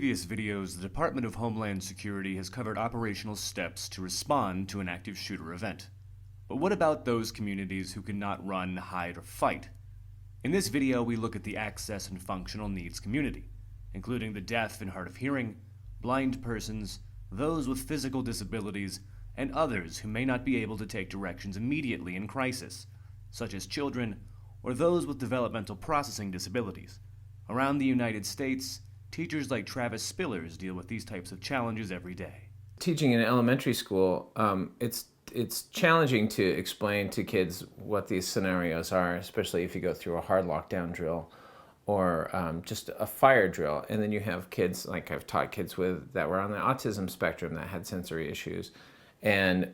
previous videos, the Department of Homeland Security has covered operational steps to respond to an active shooter event. But what about those communities who cannot run, hide, or fight? In this video, we look at the access and functional needs community, including the deaf and hard of hearing, blind persons, those with physical disabilities, and others who may not be able to take directions immediately in crisis, such as children or those with developmental processing disabilities. Around the United States, teachers like Travis Spillers deal with these types of challenges every day. Teaching in elementary school, it's challenging to explain to kids what these scenarios are, especially if you go through a hard lockdown drill or just a fire drill. And then you have kids, like I've taught kids that were on the autism spectrum that had sensory issues. And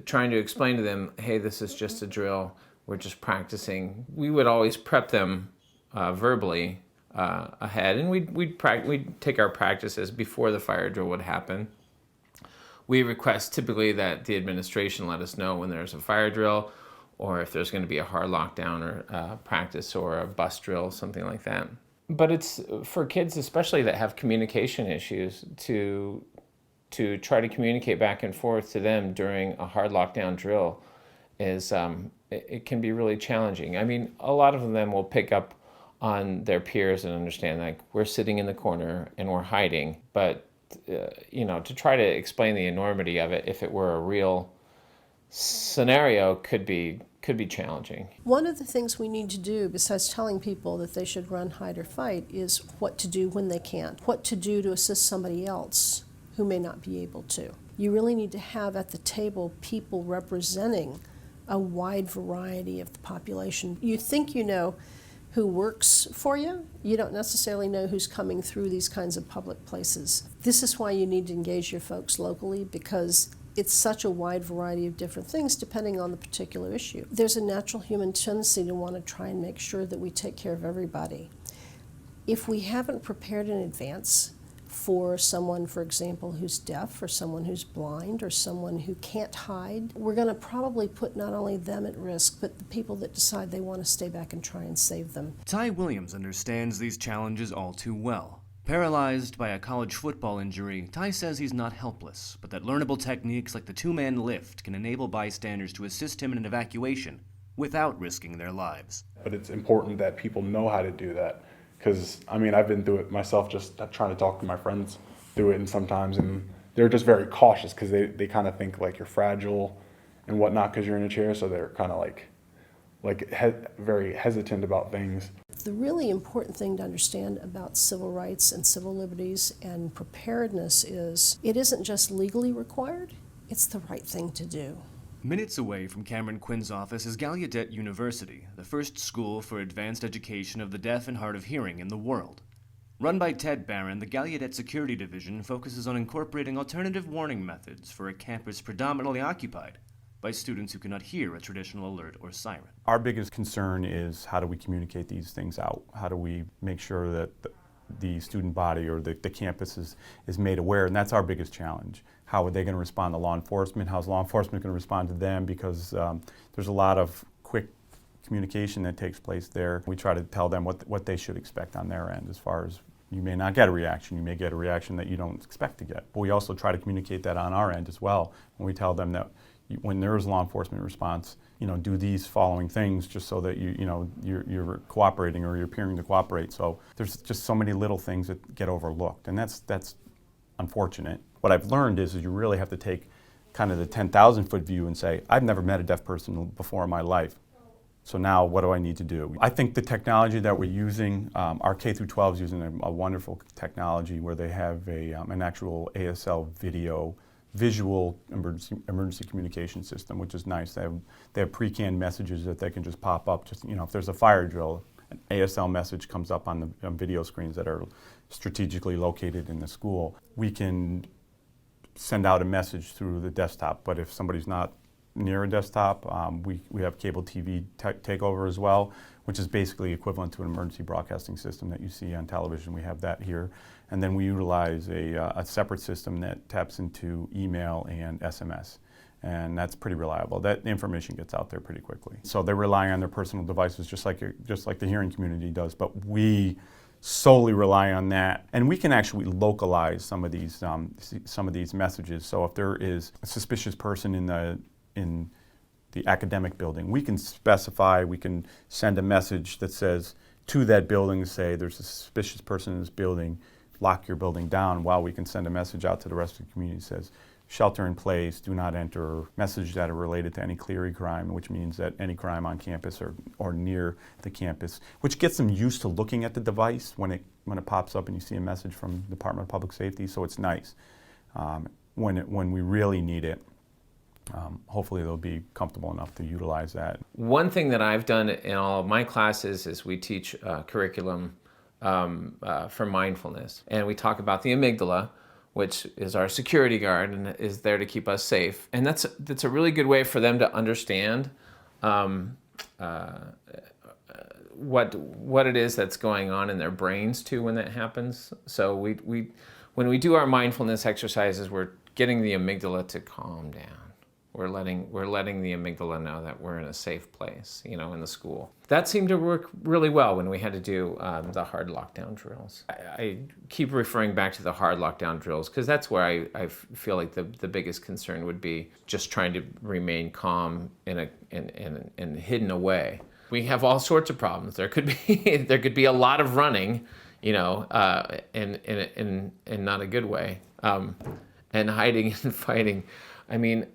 trying to explain to them, hey, this is just a drill, we're just practicing. We would always prep them verbally ahead, and we'd take our practices before the fire drill would happen. We request typically that the administration let us know when there's a fire drill or if there's going to be a hard lockdown or practice or a bus drill, something like that. But it's for kids especially that have communication issues to try to communicate back and forth to them during a hard lockdown drill is it can be really challenging. I mean, a lot of them will pick up on their peers and understand, like, we're sitting in the corner and we're hiding, but to try to explain the enormity of it, if it were a real scenario, could be challenging. One of the things we need to do, besides telling people that they should run, hide, or fight, is what to do when they can't, what to do to assist somebody else who may not be able to. You really need to have at the table people representing a wide variety of the population. You think you know who works for you, you don't necessarily know who's coming through these kinds of public places. This is why you need to engage your folks locally, because it's such a wide variety of different things depending on the particular issue. There's a natural human tendency to want to try and make sure that we take care of everybody. If we haven't prepared in advance for someone, for example, who's deaf, or someone who's blind, or someone who can't hide, we're going to probably put not only them at risk, but the people that decide they want to stay back and try and save them. Ty Williams understands these challenges all too well. Paralyzed by a college football injury, Ty says he's not helpless, but that learnable techniques like the two-man lift can enable bystanders to assist him in an evacuation without risking their lives. But it's important that people know how to do that. Because, I mean, I've been through it myself, just trying to talk to my friends through it, and sometimes, and they're just very cautious because they kind of think like you're fragile and whatnot because you're in a chair, so they're kind of very hesitant about things. The really important thing to understand about civil rights and civil liberties and preparedness is it isn't just legally required, it's the right thing to do. Minutes away from Cameron Quinn's office is Gallaudet University, the first school for advanced education of the deaf and hard of hearing in the world. Run by Ted Barron, the Gallaudet Security Division focuses on incorporating alternative warning methods for a campus predominantly occupied by students who cannot hear a traditional alert or siren. Our biggest concern is how do we communicate these things out? How do we make sure that the student body or the campus is made aware, and that's our biggest challenge. How are they going to respond to law enforcement? How's law enforcement going to respond to them? Because there's a lot of quick communication that takes place there. We try to tell them what they should expect on their end, as far as you may not get a reaction, you may get a reaction that you don't expect to get. But we also try to communicate that on our end as well, when we tell them that when there is a law enforcement response, do these following things just so that you're cooperating or you're appearing to cooperate. So there's just so many little things that get overlooked, and that's unfortunate. What I've learned is you really have to take kind of the 10,000-foot view and say, I've never met a deaf person before in my life, so now what do I need to do? I think the technology that we're using, our K through 12 is using a wonderful technology where they have an actual ASL visual emergency communication system, which is nice. They have pre-canned messages that they can just pop up. Just if there's a fire drill, an ASL message comes up on the video screens that are strategically located in the school. We can send out a message through the desktop, but if somebody's not near a desktop, we have cable TV takeover as well, which is basically equivalent to an emergency broadcasting system that you see on television. We have that here. And then we utilize a separate system that taps into email and SMS. And that's pretty reliable. That information gets out there pretty quickly. So they're relying on their personal devices just like the hearing community does, but we solely rely on that. And we can actually localize some of these messages. So if there is a suspicious person in the academic building, we can specify, we can send a message that says to that building, say there's a suspicious person in this building, lock your building down, while we can send a message out to the rest of the community that says shelter in place, do not enter, messages that are related to any Clery crime, which means that any crime on campus or near the campus, which gets them used to looking at the device when it pops up and you see a message from the Department of Public Safety. So it's nice. When we really need it, hopefully they'll be comfortable enough to utilize that. One thing that I've done in all of my classes is we teach curriculum for mindfulness. And we talk about the amygdala, which is our security guard and is there to keep us safe. And that's a really good way for them to understand what it is that's going on in their brains too when that happens. So when we do our mindfulness exercises, we're getting the amygdala to calm down. We're letting the amygdala know that we're in a safe place, in the school. That seemed to work really well when we had to do the hard lockdown drills. I keep referring back to the hard lockdown drills because that's where I feel like the biggest concern would be just trying to remain calm and hidden away. We have all sorts of problems. There could be a lot of running, in not a good way, and hiding and fighting. I mean,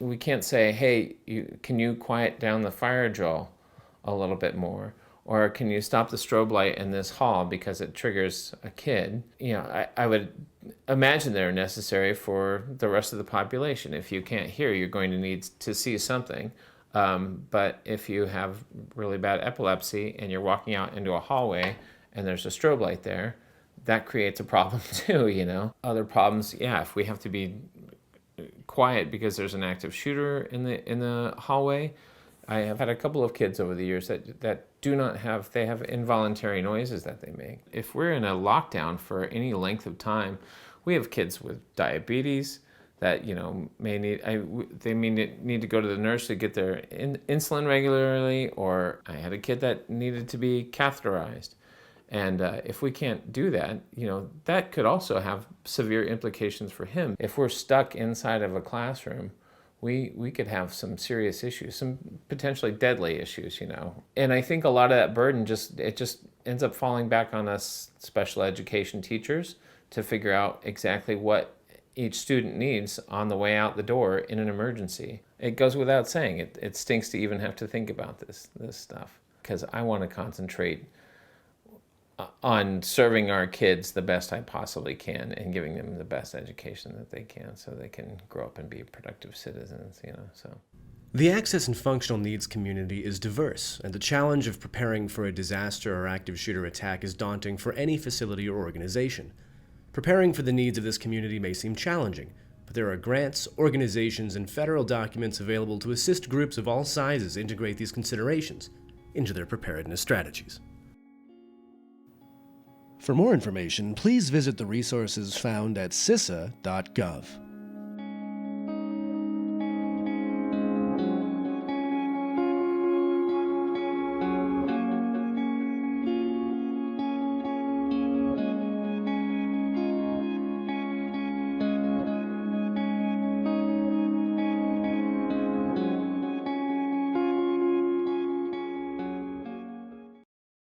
we can't say, hey, can you quiet down the fire drill a little bit more? Or can you stop the strobe light in this hall because it triggers a kid? I would imagine they're necessary for the rest of the population. If you can't hear, you're going to need to see something. But if you have really bad epilepsy and you're walking out into a hallway and there's a strobe light there, that creates a problem too, Other problems, if we have to be quiet because there's an active shooter in the hallway. I have had a couple of kids over the years that they have involuntary noises that they make. If we're in a lockdown for any length of time, we have kids with diabetes that may need to go to the nurse to get their insulin regularly, or I had a kid that needed to be catheterized. And if we can't do that, that could also have severe implications for him. If we're stuck inside of a classroom, we could have some serious issues, some potentially deadly issues, And I think a lot of that burden just ends up falling back on us special education teachers to figure out exactly what each student needs on the way out the door in an emergency. It goes without saying, it stinks to even have to think about this stuff, because I want to concentrate on serving our kids the best I possibly can and giving them the best education that they can so they can grow up and be productive citizens, so. The access and functional needs community is diverse, and the challenge of preparing for a disaster or active shooter attack is daunting for any facility or organization. Preparing for the needs of this community may seem challenging, but there are grants, organizations, and federal documents available to assist groups of all sizes integrate these considerations into their preparedness strategies. For more information, please visit the resources found at cisa.gov.